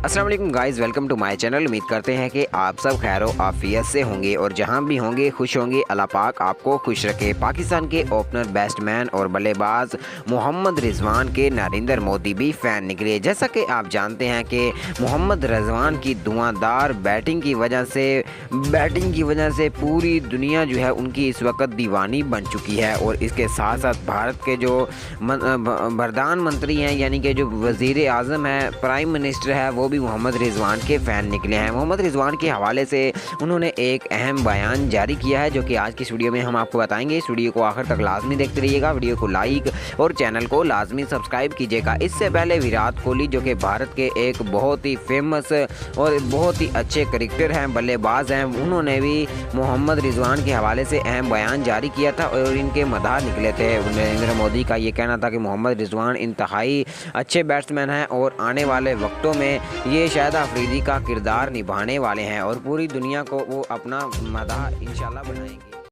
अस्सलाम वालेकुम guys, welcome to my channel. उम्मीद करते हैं कि आप सब खैर आफियत से होंगे और जहां भी होंगे खुश होंगे। अल्लाह पाक आपको खुश रखे। पाकिस्तान के ओपनर, बैट्समैन और बल्लेबाज मोहम्मद रिजवान के नरेंद्र मोदी भी फ़ैन निकले। जैसा कि आप जानते हैं कि मोहम्मद रिजवान की धुआंधार बैटिंग की वजह से पूरी दुनिया जो है उनकी इस वक्त दीवानी बन चुकी है। और इसके साथ साथ भारत के जो प्रधानमंत्री हैं, यानी कि जो वज़ीर आज़म है, प्राइम मिनिस्टर है, वो भी मोहम्मद रिजवान के फ़ैन निकले हैं। मोहम्मद रिजवान के हवाले से उन्होंने एक अहम बयान जारी किया है, जो कि आज की वीडियो में हम आपको बताएंगे। इस वीडियो को आखिर तक लाजमी देखते रहिएगा। वीडियो को लाइक और चैनल को लाजमी सब्सक्राइब कीजिएगा। इससे पहले विराट कोहली, जो कि भारत के एक बहुत ही फेमस और बहुत ही अच्छे क्रिकेटर हैं, बल्लेबाज हैं, उन्होंने भी मोहम्मद रिजवान के हवाले से अहम बयान जारी किया था और इनके मदाह निकले थे। नरेंद्र मोदी का ये कहना था कि मोहम्मद रिजवान इंतहाई अच्छे बैट्समैन हैं और आने वाले वक्तों में ये शाहिद अफरीदी का किरदार निभाने वाले हैं और पूरी दुनिया को वो अपना मदाह इंशाल्लाह बनाएंगे।